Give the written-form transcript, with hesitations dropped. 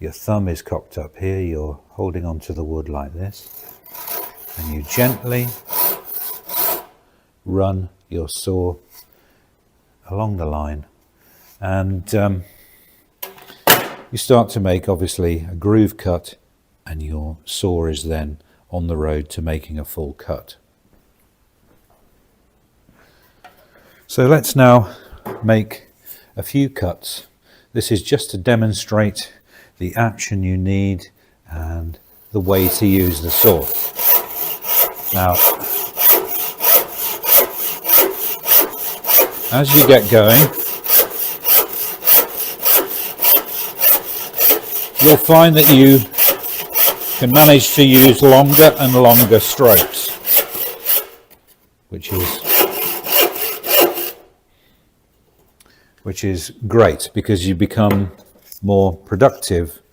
your thumb is cocked up here, you're holding onto the wood like this, and you gently run your saw along the line, and you start to make obviously a groove cut, and your saw is then on the road to making a full cut. So let's now make a few cuts. This is just to demonstrate the action you need and the way to use the saw. Now, as you get going, you'll find that you can manage to use longer and longer strokes, which is great because you become more productive